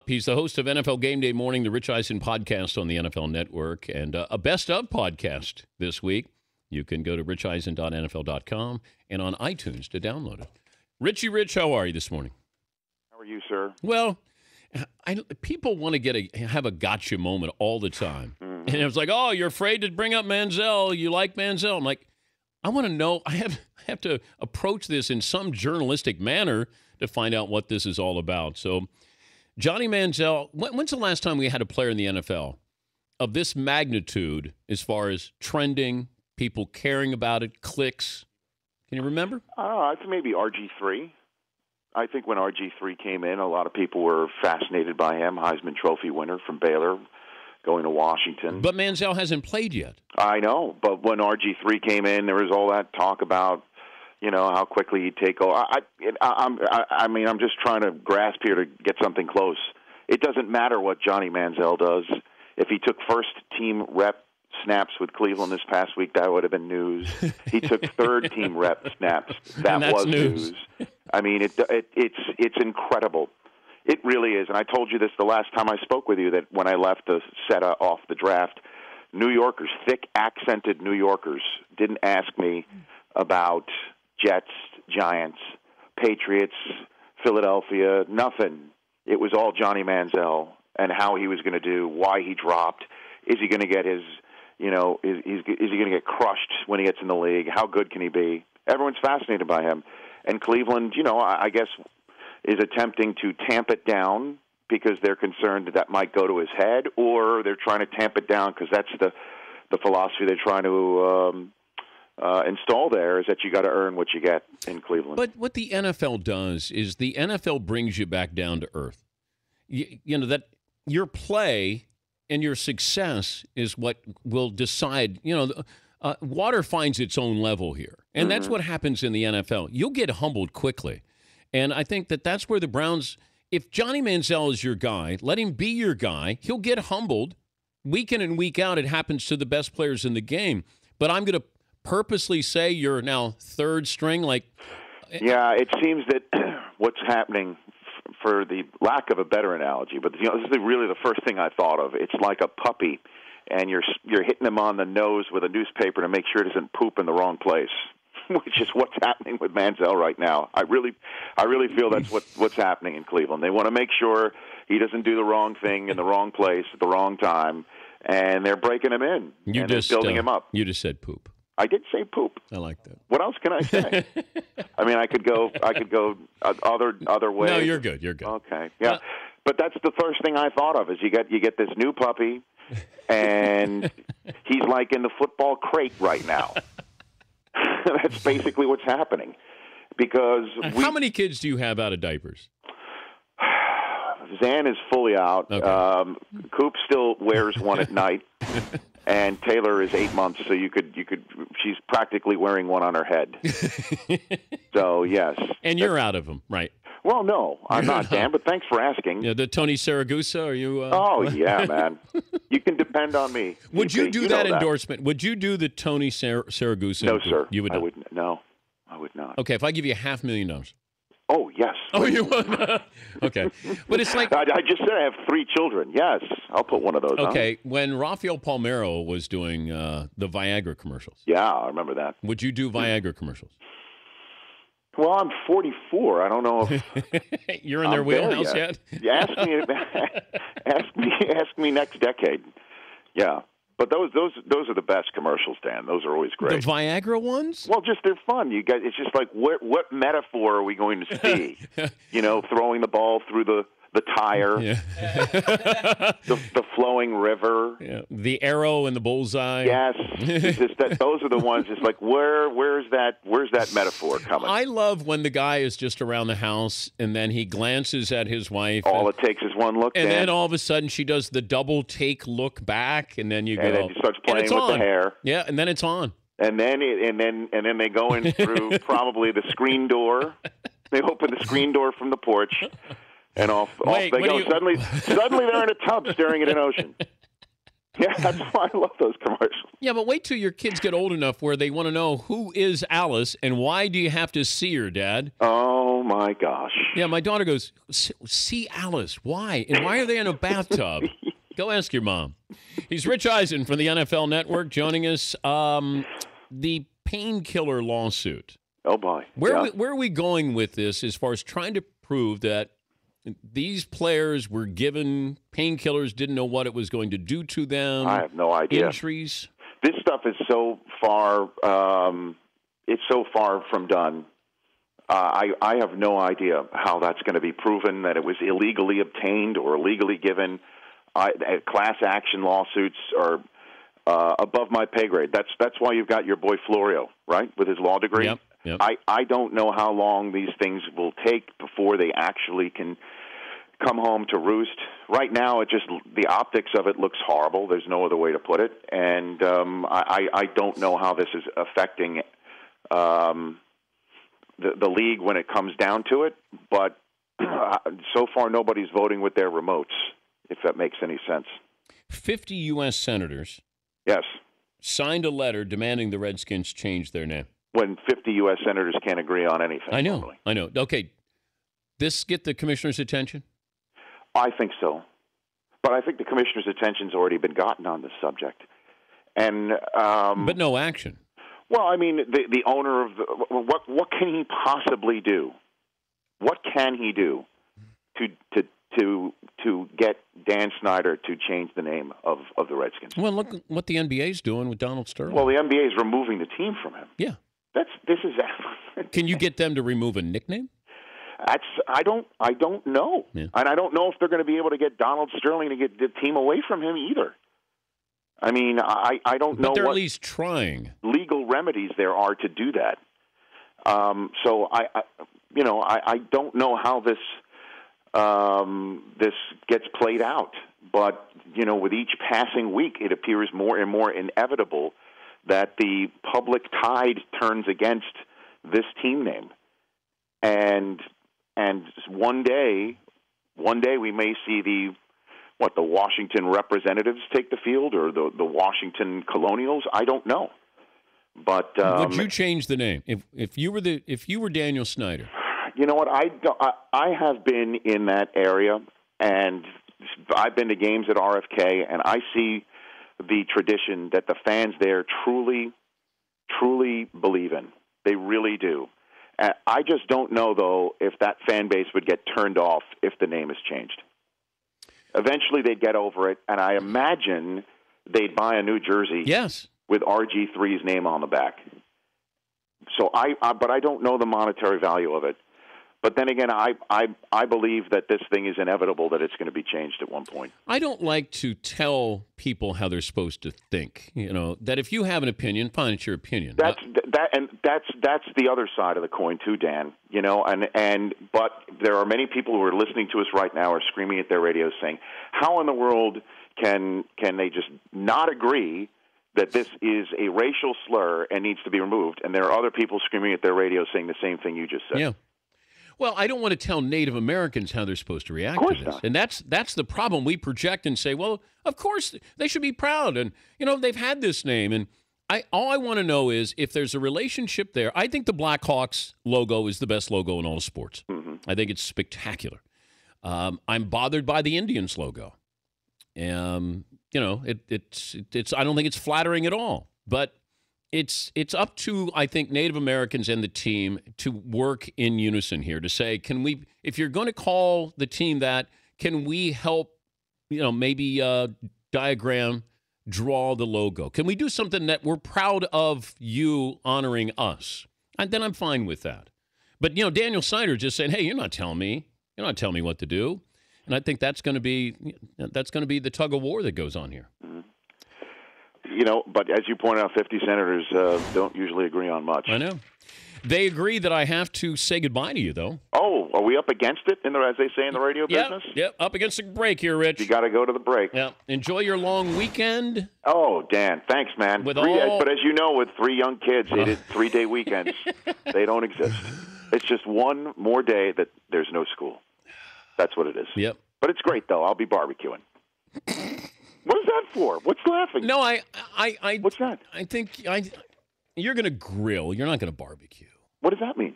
up. He's the host of NFL Game Day Morning, the Rich Eisen podcast on the NFL Network, and a best of podcast this week. You can go to richeisen.nfl.com and on iTunes to download it. Richie Rich, how are you this morning? How are you, sir? Well, people want to have a gotcha moment all the time. And it was like, oh, you're afraid to bring up Manziel. You like Manziel. I'm like, I want to know. I have to approach this in some journalistic manner to find out what this is all about. So, Johnny Manziel, when's the last time we had a player in the NFL of this magnitude as far as trending, people caring about it, clicks? Can you remember? I think maybe RG3. I think when RG3 came in, a lot of people were fascinated by him. Heisman Trophy winner from Baylor, going to Washington. But Manziel hasn't played yet. I know, but when RG3 came in, there was all that talk about, how quickly he'd take over. I'm just trying to grasp here to get something close. It doesn't matter what Johnny Manziel does. If he took first-team rep snaps with Cleveland this past week, that would have been news. He took third-team rep snaps. That was news. I mean, it's incredible. It really is. And I told you this the last time I spoke with you, that when I left to set off the draft, New Yorkers, thick-accented New Yorkers, didn't ask me about Jets, Giants, Patriots, Philadelphia, nothing. It was all Johnny Manziel and how he was going to do, why he dropped. Is he going to get his, is he going to get crushed when he gets in the league? How good can he be? Everyone's fascinated by him. And Cleveland, I guess, is attempting to tamp it down because they're concerned that might go to his head, or they're trying to tamp it down because that's the philosophy they're trying to install there, is that you got to earn what you get in Cleveland. But what the NFL does is the NFL brings you back down to earth. That your play and your success is what will decide. Water finds its own level here, and that's what happens in the NFL. You'll get humbled quickly, and I think that's where the Browns. If Johnny Manziel is your guy, let him be your guy. He'll get humbled week in and week out. It happens to the best players in the game. But I'm going to purposely say you're now third string. Yeah, it seems that what's happening, for the lack of a better analogy, but this is really the first thing I thought of. It's like a puppy, and you're hitting him on the nose with a newspaper to make sure it doesn't poop in the wrong place, which is what's happening with Manziel right now. I really feel that's what's happening in Cleveland. They want to make sure he doesn't do the wrong thing in the wrong place at the wrong time, and they're breaking him in. They're building him up. You just said poop. I did say poop. I like that. What else can I say? I mean, I could go other ways. No, you're good. You're good. Okay, yeah. But that's the first thing I thought of, is you get this new puppy, and he's like in the football crate right now. That's basically what's happening. Because how many kids do you have out of diapers? Zan is fully out. Okay. Coop still wears one at night. And Taylor is 8 months, so you could. She's practically wearing one on her head. So yes. And you're out of them, right? Well, no, I'm not, Dan. But thanks for asking. Yeah, the Tony Saragusa, are you? Oh yeah, man. You can depend on me. Would you do that endorsement? Would you do the Tony Saragusa? No, sir. You would not. I would. No, I would not. Okay, if I give you $500,000. Oh, yes. Oh, you would? Okay. But it's like... I just said I have 3 children. Yes, I'll put one of those on. Okay, when Rafael Palmeiro was doing the Viagra commercials. Yeah, I remember that. Would you do Viagra commercials? Well, I'm 44. I don't know if... You're in their wheelhouse yet? Ask me next decade. Yeah. But those are the best commercials, Dan. Those are always great. The Viagra ones? Well, they're fun. You guys, it's just like what metaphor are we going to see? Throwing the ball through the tire, yeah. the flowing river, the arrow and the bullseye. Yes, those are the ones. It's like where's that metaphor coming? I love when the guy is just around the house and then he glances at his wife. All it takes is one look, and then all of a sudden she does the double take look back, and then you go. And then she starts playing with the hair. Yeah, and then it's on. And then they go in through probably the screen door. They open the screen door from the porch. And off they go. Suddenly they're in a tub staring at an ocean. Yeah, that's why I love those commercials. Yeah, but wait till your kids get old enough where they want to know who is Alice and why do you have to see her, Dad? Oh, Oh, my gosh. Yeah, my daughter goes, see Alice. Why? And why are they in a bathtub? Go ask your mom. He's Rich Eisen from the NFL Network joining us. The painkiller lawsuit. Oh, boy. Where are we going with this as far as trying to prove that these players were given painkillers, didn't know what it was going to do to them? I have no idea. Injuries? This stuff is so far, it's so far from done. I have no idea how that's going to be proven, that it was illegally obtained or illegally given. Class action lawsuits are above my pay grade. That's why you've got your boy Florio, right, with his law degree. Yep. I don't know how long these things will take before they actually can come home to roost. Right now, the optics of it looks horrible. There's no other way to put it, and I don't know how this is affecting the league when it comes down to it. But so far, nobody's voting with their remotes, if that makes any sense. 50 U.S. senators, yes, signed a letter demanding the Redskins change their name. When 50 U.S. senators can't agree on anything. I know. Normally. I know. Okay, this get the commissioner's attention? I think so. But I think the commissioner's attention's already been gotten on this subject. And but no action. Well, I mean, the owner of what can he possibly do? What can he do to get Dan Snyder to change the name of the Redskins? Well, look what the NBA's doing with Donald Sterling. Well, the NBA is removing the team from him. Yeah. This is. Can you get them to remove a nickname? I don't know, yeah. And I don't know if they're going to be able to get Donald Sterling to get the team away from him either. I mean, I don't know. But they're what at least trying legal remedies there are to do that. So I don't know how this gets played out. But with each passing week, it appears more and more inevitable that the public tide turns against this team name, and one day we may see the Washington Representatives take the field, or the Washington Colonials. I don't know, but would you change the name if you were Daniel Snyder? You know what? I have been in that area, and I've been to games at RFK, and I see the tradition that the fans there truly believe in. They really do. I just don't know, though, if that fan base would get turned off if the name is changed. Eventually, they'd get over it, and I imagine they'd buy a new jersey. Yes. With RG3's name on the back. So but I don't know the monetary value of it. But then again, I believe that this thing is inevitable, that it's going to be changed at one point. I don't like to tell people how they're supposed to think. That if you have an opinion, fine, it's your opinion. That's the other side of the coin too, Dan. But there are many people who are listening to us right now are screaming at their radios saying, "How in the world can they just not agree that this is a racial slur and needs to be removed?" And there are other people screaming at their radios saying the same thing you just said. Yeah. Well, I don't want to tell Native Americans how they're supposed to react to this. Not. And that's the problem. We project and say, well, of course, they should be proud. And, they've had this name. And all I want to know is if there's a relationship there. I think the Blackhawks logo is the best logo in all of sports. Mm-hmm. I think it's spectacular. I'm bothered by the Indians logo. It's I don't think it's flattering at all. But it's up to, I think, Native Americans and the team to work in unison here to say, if you're going to call the team that, can we help, maybe diagram, draw the logo? Can we do something that we're proud of you honoring us? And then I'm fine with that. But, Daniel Snyder just saying, hey, you're not telling me what to do. And I think that's going to be the tug of war that goes on here. Mm-hmm. But as you point out, 50 senators don't usually agree on much. I know. They agree that I have to say goodbye to you, though. Oh, are we up against it, as they say in the radio business? Yep, up against the break here, Rich. You got to go to the break. Yeah. Enjoy your long weekend. Oh, Dan, thanks, man. But as you know, with 3 young kids, 3-day weekends, they don't exist. It's just one more day that there's no school. That's what it is. Yep. But it's great, though. I'll be barbecuing. What is that for? What's laughing? No, What's that? I think you're going to grill. You're not going to barbecue. What does that mean?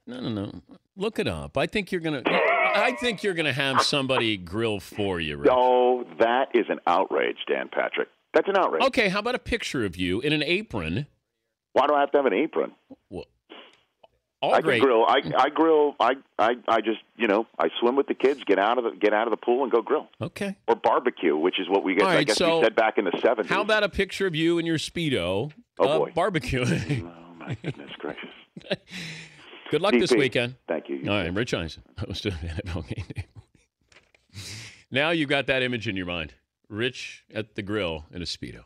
No. Look Look it up. I think you're gonna have somebody grill for you, Rich. Oh, that is an outrage, Dan Patrick. That's an outrage. Okay, how about a picture of you in an apron? Why do I have to have an apron? Well, I can grill. I grill. I just I swim with the kids, get out of the pool, and go grill. Okay. Or barbecue, which is what we get. All right, I guess so we said back in the 70s. How about a picture of you in your Speedo? Oh boy, barbecue. Oh my goodness gracious. Good luck this weekend. Thank you. All right, Rich Eisen, host of NFL Game Day. Now you've got that image in your mind. Rich at the grill in a Speedo.